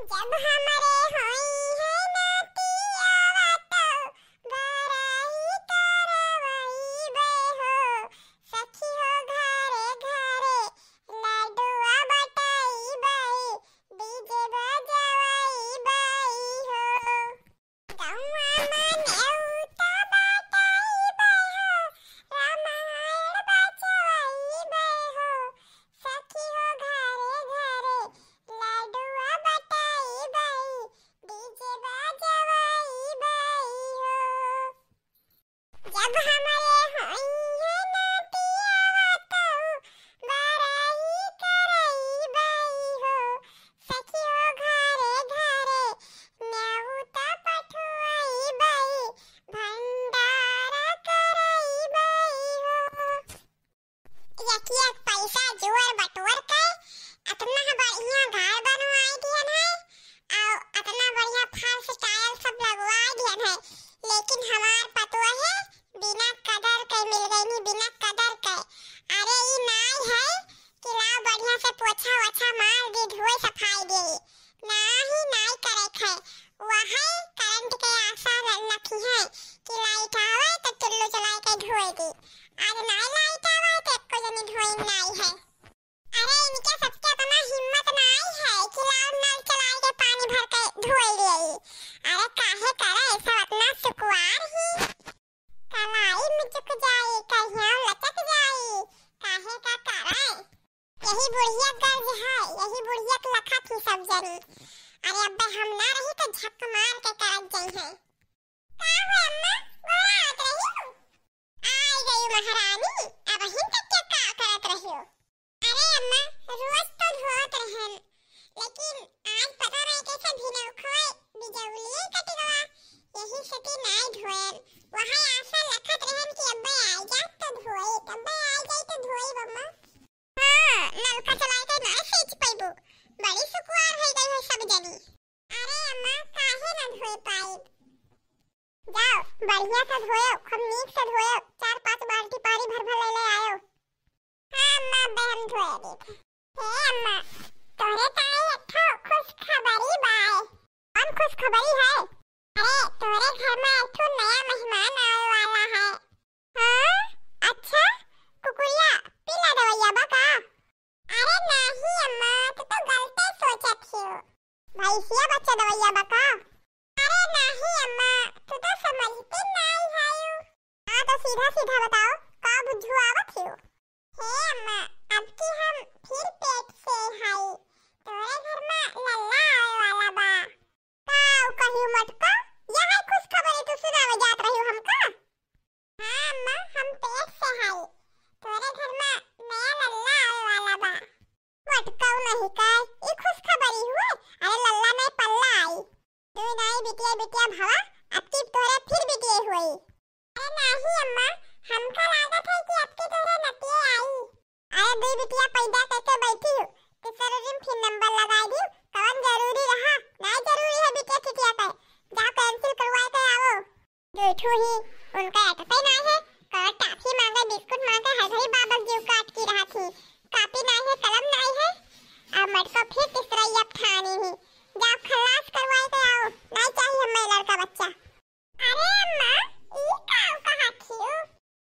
जब हमारे होई है नातिया वातो गराई करवई बे हो सखी हो घरे घरे लाडुआ बटाई बई डीजे बजाई बई हो गौवा मने उता बटाई बई हो रामायण बजाई बई हो सखी हो घरे घरे लाडुआ बटाई बई डीजे बजाई बई हो जब हमारे होई है नातिया वातो गराई करई बई हो सखी हो घरे घरे न्याउता पठुआई बई भंडारा करई बई हो यकिया पैसा जोर बटोर के अतना बढ़िया घर बनवाई दियन है और अतना बढ़िया फर्श टाइल सब लगवाई दियन है लेकिन हमार पतो है बिना कदर के मिल गई नी बिना कदर के अरे ई नाई है कि लाओ बढ़िया से पोछा वछा मार दी धोए सफाई दे नाही नाई करे है वही करंट के आशा रखी है कि लाइट आवे तो चुल्लू चला के धोए दी आज नाई लाइट आवे तो कोई जनी धोई नाई है अरे इनके सबके अपना हिम्मत नाई है कि लाओ नल चला के पानी भर के धोई दे अरे काहे करे ऐसा अपना सुकुआर ही कलाई में झुक जाए कहिया लटक जाए काहे का करे यही बुढ़िया गर्ज है यही बुढ़िया के लखा थी सब जनी अरे अब्बे हम ना रही तो झक मार के करक जाई है का हुए अम्मा गोरात रही हो आई गई महारानी अब हिन तक क्या का करत रही हो अरे अम्मा रोज तो धोत रहन लेकिन आज पता नहीं कैसे भिने खोए बिजौली कटगवा यही सती नाई धोएन वहां आशा लखत रहन कि अब्बे आई जा तो धोए अब्बे आई गई तो धोई बम्मा हां नलका चलाए के ना सींच पैबू बड़ी सुकुआर हो गई है सब जनी अरे अम्मा काहे ना धोए पाई जाओ बढ़िया से धोयो खूब नीक से धोयो 4-5 बाल्टी पानी भर भर ले आयो हां अम्मा बहन धोए दे हे अम्मा तोरे ताई अठो खुश खबरी बाय कौन खुश खबरी है अरे तोरे घर में एक नया मेहमान आने वाला है हां अच्छा कुकुरिया पीला दवाइया बका अरे नहीं अम्मा तू तो गलती सोचत हो भैंसिया बच्चा दवाइया बका अरे नहीं अम्मा तू तो समझती नहीं है हां तो सीधा सीधा बताओ का बुझू आवत हो हे अम्मा अब की हम फिर पेट से है तोरे घर में लल्ला आने वाला बा काऊ कहियो मटका यह है खुश खबर तू सुनावे जात रही हो हमका हां अम्मा हम पेट से है तोरे घर में नया लल्ला आने वाला बा मटका नहीं का ये खुश खबरी हुए अरे लल्ला नहीं पल्ला आई तू नहीं बिटिया बिटिया भवा अब की तोरे फिर बिटिया हुई अरे नहीं अम्मा हमका लागत है कि अब की तोरे नतिया आई अरे दो बिटिया पैदा करके बैठी हो किसर दिन फिर नंबर लगा दी कौन जरूरी रहा नहीं जरूरी है बिटिया किटिया का जा कैंसिल करवा के आओ झूठू ही उनका एटसे नहीं है कौन टाफी मांगे बिस्कुट मांगे हर घड़ी बाबा जीव काट की रहा थी कापी नहीं है कलम नहीं है अब मटको फिर तीसरा ये ठानी ही जा खलास करवा के आओ नहीं चाहिए हमें लड़का बच्चा अरे अम्मा ई काऊ कहा थी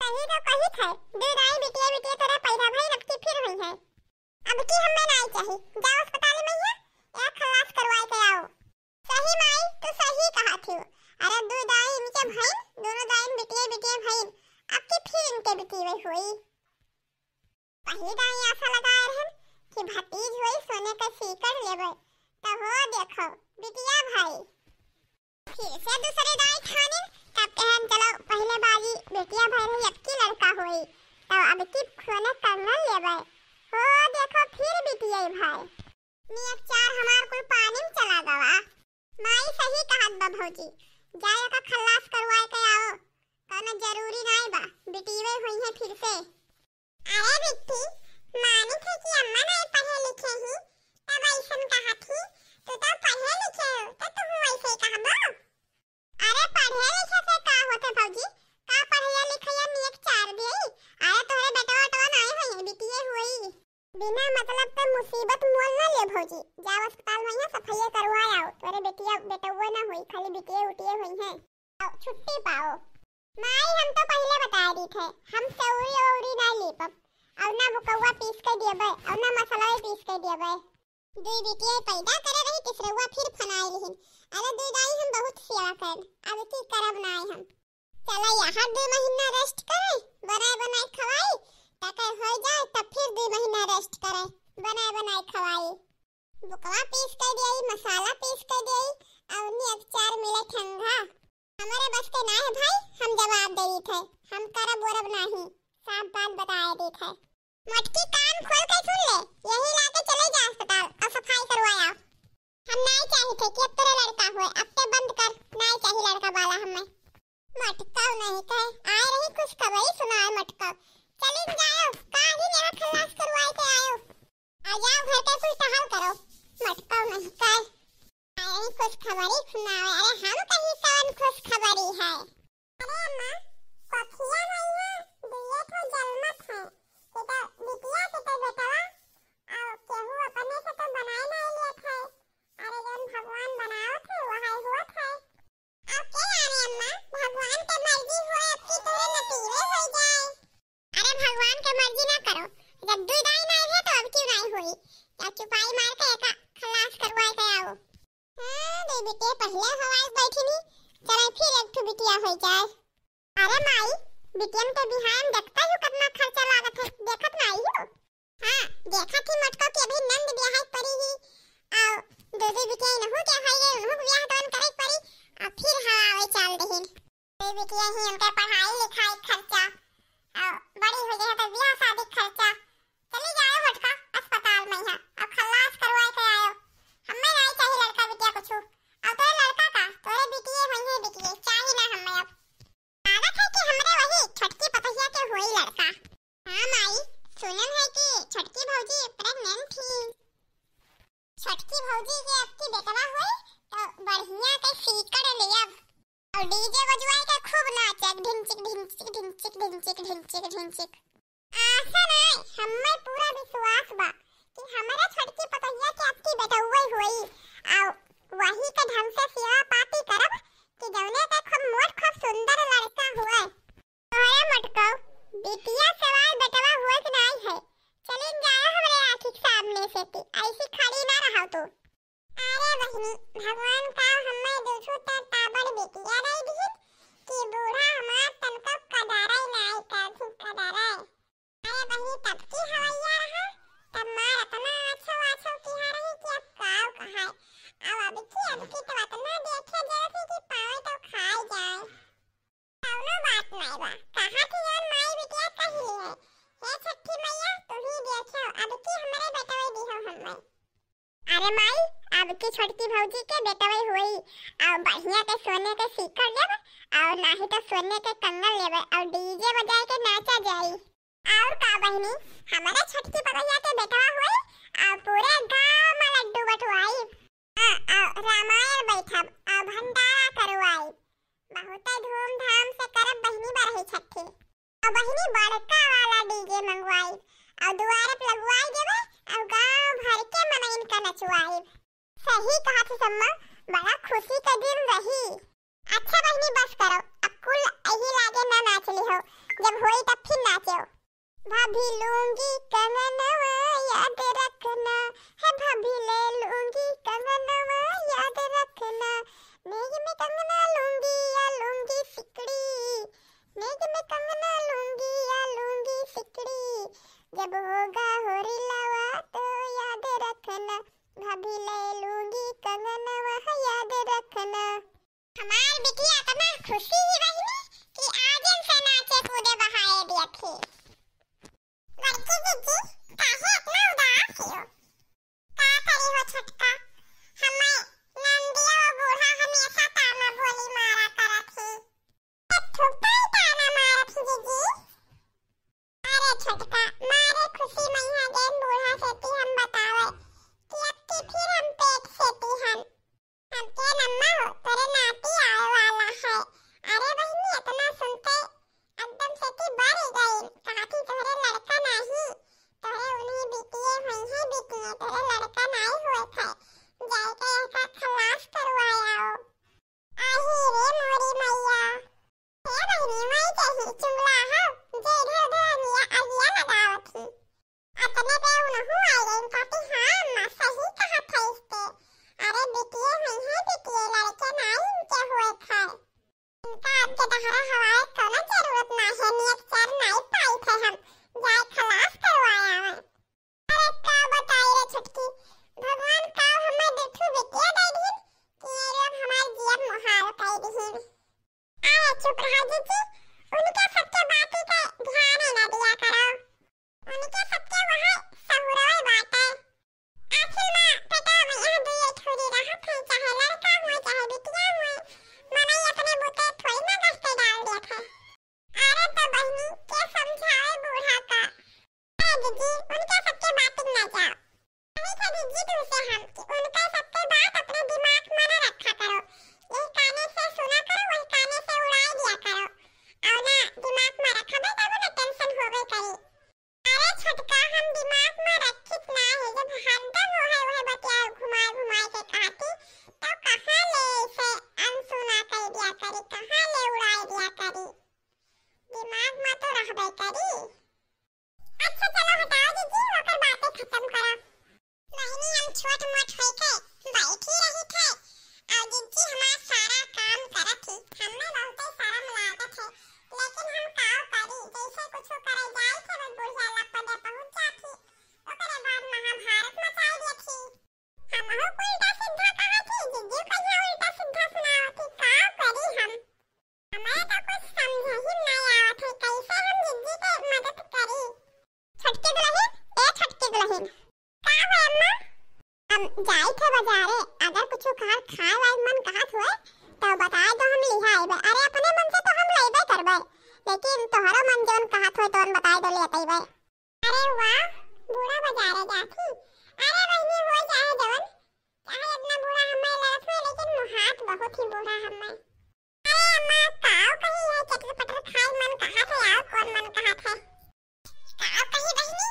कहीं तो कहीं थे दूध आई बिटिया बिटिया तेरा पैदा भाई नक्की फिर हुई है अब की हमें नहीं चाहिए जाओ अस्पताल में या खलास करवाए के आओ सही माई तो सही कहा थी अरे दूध आई इनके भाई दोनों दाइन बिटिया बिटिया भाई अब की फिर इनके बिटिया हुई पहली दाई आशा लगाए रहन कि भतीज हुई सोने का सीकर लेबे तो हो देखो बिटिया भाई फिर से दूसरे दाई खाने तब कहन चलो पहले बाजी बिटिया भाई रही अब की लड़का हुई तो अब की सोने करना लेबे हो देखो फिर बिटिया भाई नियत चार हमार कुल पानी में चला गवा माई सही कहत बा भौजी जाए का खलास करवाए के आओ कोनो जरूरी नहीं बा बिटिया हुई है फिर से अरे बिट्टी मानी थे कि अम्मा नहीं पढ़े लिखे ही तब ऐसन कहा थी तू तो पढ़े लिखे हो तो तू ऐसे ही कहबो अरे पढ़े लिखे से का होते भौजी का पढ़िया लिखिया नियत चार दे अरे तोरे बेटवा तो नहीं है बिटिया हुई बिना मतलब पे मुसीबत मोल न ले भौजी जाओ अस्पताल में सफाई करवा बिटिया उटिया हुई हैं। आओ छुट्टी पाओ। माई हम तो पहले बता दी थे, हम सौरी औरी ना लीपब, और ना बुकवा पीस के दियबे, और ना मसाला पीस के दियबे। दुई बिटिया पैदा करे रही तीसरवा फिर फनाई लिहिन। अरे दुई दाई हम बहुत सेवा कर, अब की करब नाई हम। चला यहाँ 2 महीना रेस्ट करे, बनाए बनाए खवाई, तक हो जाए तब फिर 2 महीना रेस्ट करे, बनाए बनाए खवाई। बुकवा पीस के दियई, मसाला पीस के दियई, और नी अचार मिले ठंडा। हमारे बस के ना है भाई, हम जवाब दे दी थे, हम करब वरब नहीं, साफ बात बताए दी थे। मटकी कान खोल के सुन ले, यही लाके चले जा अस्पताल और सफाई करवाया। हम नहीं चाहे थे कि अब तेरा लड़का हुए, अब ते बंद कर, नहीं चाहिए लड़का वाला हमें। मटका नहीं कहे, आए रही कुछ खबरी सुनाए मटका। चलिन जाओ, काहे यहाँ खलास करवाए के आयो, आ जाओ घर के कुछ टहल करो। मटका नहीं कहे, आए कुछ खबरी सुनाए। अरे हम कहीं कौन खुश खबरी है। अरे अम्मा पखिया नहीं है, दिए तो जलमत है, कि तो बिटिया के तो बेटवा और केहू अपने से तो बनाए नहीं लिए थे। अरे जन भगवान बनाओ थे वही हुआ थे। अब क्या जाने अम्मा, भगवान के मर्जी हुए आपकी तो नतीजे हो जाए। अरे भगवान के मर्जी ना करो, जब दुई दाई नहीं है तो अब क्यों नहीं हुई, या चुपाई मार के एका खलास करवाए के आओ। दे बिटिया पहले हवाई बैठी नी, चला फिर एक ठो बिटिया हो जाए। अरे माई बिटियन के बिहान देखता हूँ कितना खर्चा लागत है, देखत नहीं हो। हाँ देखत ही मटको के अभी नंद ब्याह पड़ी ही, और दो बिटिया न हो क्या है, उन्हों ब्याह दोन करे पड़ी, और फिर हवाई चाल देहिन। दो बिटिया ही उनके पढ़ाई लिखाई खर्चा, और बड़ी हो जाए तो ब्याह शादी खर्चा। चली जाओ मटका अस्पताल में यहाँ, अब खलास करवाए के आयो। हमें नहीं चाहिए लड़का बिटिया कुछ, और तो लड़का का तोरे बिटिया हुई है, बिटिया चाहिए ना हमें। अब आदत है कि हमरे वही छोटकी पतहिया के हुई लड़का। हाँ माई सुनन है कि छोटकी भौजी प्रेग्नेंट थी। छोटकी भौजी के अब की बेटवा हुई तो बढ़िया के सीकड़ लियब, और डीजे बजवाए के खूब नाचब, ढिंचिक ढिंचिक ढिंचिक ढिंचिक ढिंचिक ढिंचिक। आशा नहीं हमें पूरा विश्वास बा कि हमारा छोटकी पतहिया के अब की बेटवा हुई, और वही के ढंग से सेवा पाती करब कि जौने के खूब मोट खूब सुंदर लड़का हुए। तोरे मटको बिटिया सवाल बेटवा हुए कि नहीं है, चलिन जाओ हमरे आँखी के सामने से, कि ऐसी खड़ी ना रहो तू। अरे बहनी भगवान का हमें दूसू तक ताबड़ बिटिया नहीं दी कि बूढ़ा हमार तनको कदारे नहीं कर कदारे। अरे बहनी तब की हवैया रहा, तब मार इतना अच्छा वाछो की रही कि अब काव कहाय, अब की तो इतना देखे जैसे कि पावे तो खाई जाए। कौनो बात नहीं बा, कहा थी यार माई बिटिया कही है, हे छठी मैया तू ही देखो अब की हमारे बेटवे दी हो हमें। अरे माई अब की छोटकी भौजी के बेटवे हुई, और बढ़िया के सोने के सीकर लेब, और नहीं तो सोने के कंगन लेब, और डीजे बजाए के नाचा जाई। और का बहनी हमारे छोटकी पतैया के बेटवा हुई, और पूरे गांव में लड्डू बटवाई, रामायण बैठब, और भंडारा करवाई, बहुत धूमधाम से करब बहनी बरही छठी। और बहनी बड़का वाला डीजे मंगवाई, और दुआरे पे लगवाई देबे, और गांव भर के मनइन का नचवाई। सही कहा थी सम्मा, बड़ा खुशी का दिन रही। अच्छा बहनी बस करो, अब कुल यही लागे ना नाचली हो, जब होई तब फिर नाचो। भाभी लूंगी कंगनवा याद रखना, है भाभी ले लूंगी कंगनवा याद रखना, नेग में कंगना लूंगी या लूंगी सिकड़ी, नेग में कंगना लूंगी या लूंगी सिकड़ी, जब होगा होरी लवा तो याद रखना, भाभी ले लूंगी कंगनवा याद रखना। हमार बिटिया इतना खुशी ही बहनी कि आगे से नाचे कूदे बहाए दिया थी। लड़की दीदी काहे इतना उदास हो, का करी हो छटका, हमें नंदिया और बूढ़ा हमेशा ताना बोली मारा करत थी, ठुपा ताना मारत थी दीदी। अरे छटका मारे खुशी मैया गेन बूढ़ा सेती हम बतावे कि अब की फिर हम पेट सेती हम के नम्मा हो तेरे नाती आए वाला है। अरे बहनी इतना सुनते एकदम से की बढ़ गई, कहा कि तोरे लड़का नहीं तो चुंगला हो जे इधर उधर अगिया लगावत थी। अतने पे उनहु आ गई कहती हाँ अम्मा सही कहा था इसके। अरे बिटिए नहीं है बिटिए लड़के नहीं इनके हुए थे। इनका आपके दहरा हवाए को ना जरूरत ना है नियत चार नहीं पाई थे हम जाए खलास करवाया मैं। अरे का बताई रे छुटकी भगवान का हमें देखू बिटिया दे दी कि ये लोग हमारे जीवन मुहाल कर दी। अरे चुप रहा जीजी उनके सबके बातें का ध्यान ही ना दिया करो। उनके सबके वहाँ सहुरोए बातें। आखिर माँ बेटा मैं यहाँ दुए थोड़ी राहत है चाहे लड़का हुए चाहे बिटिया हुए मना ही अपने बूते थोड़ी ना गश्ते डाल दिया था। अरे तो बहनी क्या समझाए बूढ़ा का। अरे जीजी उनके सबके बातें ना जाओ। नहीं थे जीजी तुमसे हम कि उनके सबके बात अपने दिमाग में न रखा करो। यही काने से सुना करो वही काने से उड़ाई दिया करो। और ना दिमाग में रखा बे तब ना टेंशन हो गई करी। अरे छटका हम दिमाग में रखित ना है जब हरदम वह बतिया घुमाए घुमाए के कहती तो कहाँ ले इसे अनसुना कर दिया करी कहाँ ले उड़ाई दिया करी। दिमाग में तो रहबे करी। अच्छा चलो हटाओ जीजी होकर बातें खत्म करो। बहनी हम छोट मोट होई के बैठी रही थे और जीजी हमारा सारा काम करत थी। हमने बहुत शर्म लागत है लेकिन हम काव करी जैसे कुछ करे जाए थे बस बुढ़िया लपड़े पहुंच जाती। ओकरे बाद महाभारत मचाई दी थी। हम हो उल्टा सीधा कहा थी जीजी कहिया उल्टा सीधा सुनावती काव करी हम। हमें तो कुछ समझ ही नहीं आवत है कैसे हम जीजी के मदद करी। छटकी दुल्हन ए छटकी दुल्हन का है अम्मा। हम जाई थे बाजारे अगर कुछ घर खाए वाला मन कहत हुए तो बताए दो हम लिहा आइबे। अरे अपने मन से तो हम लेबे करबे लेकिन तोहरो मन जोन कहत होय तोन बताए दो ले आइबे। अरे वाह बूढ़ा बाजारे जाती। अरे बहनी हो जाए जवन चाहे इतना बूढ़ा हमें लगत है लेकिन मुहात बहुत ही बूढ़ा हमें। अरे अम्मा काव कही है चटर पटर खाए मन कहत है आओ कौन मन कहत है। काव कही बहनी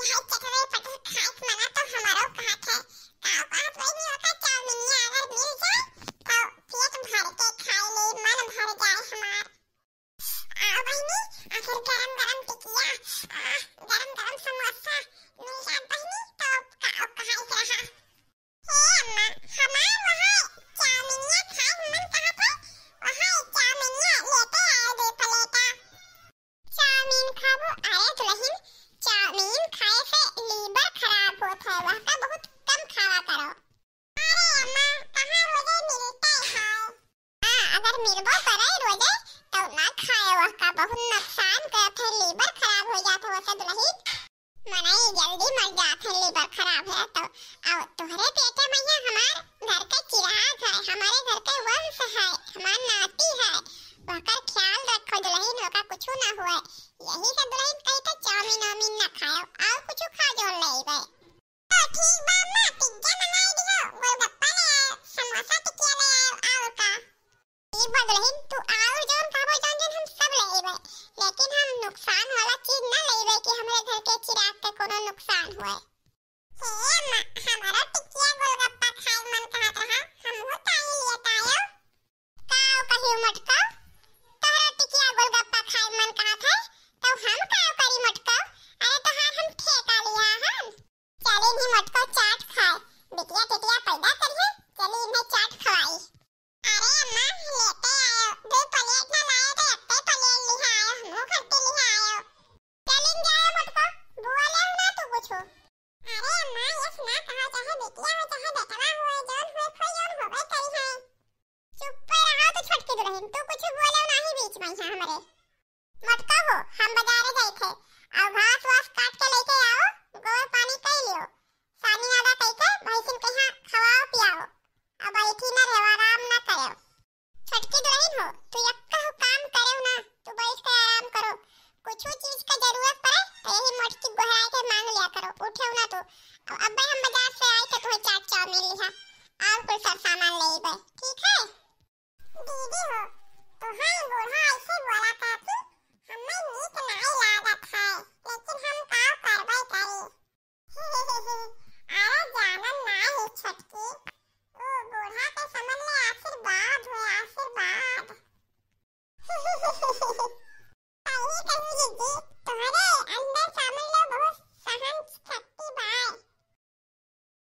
यह चटर पटर खाए मना तो हमारो कहत है। काव कहत बहनी होता चाउमीनिया अगर मिल जाए तो पेट भर के खाए ले मन भर जाए हमार। आओ बहनी आखिर गरम गरम टिकिया गरम गरम समोसा मिल जाए बहनी तो काव कहत रहा। हे अम्मा हमार वहाँ चाउमीनिया खाए मन कहत है वहाँ चाउमीनिया लेते आए दे प्लेटा। चाउमीन खाबो अरे दुल्हन चाउमीन खाए से लीवर खराब होता है वह का बहुत कम खावा करो। अरे अम्मा कहाँ रोजे मिलते हैं। हाँ अगर मिलबो करे रोजे तो ना खाए वह का बहुत नुकसान करते है लीवर खराब हो जाता है वैसे दुल्हन। मनाई जल्दी मर जाते है लीवर खराब है तो अब तुम्हारे पेटे में ये हमार घर के चिराग है हमारे घर के वंश है हमार नाती है वह का ख्याल रखो दुल्हन वह का कुछ ना हुए। यही से दुल्हन कहते चाउमीन वामीन ना खाओ और कुछ खा जो लेबे। तो ठीक बा अम्मा पिज्जा मंगाई दियो गोलगप्पा ले आओ समोसा टिकिया ले आओ और का। ठीक बा दुल्हन तू और जोन खाबो जोन हम सब लेबे लेकिन हम नुकसान वाला चीज ना लेबे कि हमरे घर के चिराग के कोनो नुकसान हुए। हे अम्मा हमारा टिकिया गोलगप्पा खाए मन कहत रहा हम हो ताई लेत आयो। काव कहियो मटका तोहरा टिकिया गोलगप्पा खाए मन कहत है तो हम काव करी मटका। अरे तोहार हम ठेका लिया हम चले नहीं मटका चाट खाए बिटिया टिटिया पैदा करिए चली इन्हें चाट खवाई। अरे अम्मा लेते आयो दो प्लेट ना लाए तो अपने प्लेट लिहा आयो हम हो खट्टे लिहा आयो। चलिन जाए मटका बुआ ले ना तू कुछ। अरे अम्मा ये सुना कहा चाहे बिटिया हो चाहे बेटवा हो जोन हो कोई जोन होबे करी है। चुप रहो तो छटकी दुल्हन तू कुछ बोलो नहीं बीच में हमरे। मटका हो हम बाजारे गए थे और घास वास काट के लेके आओ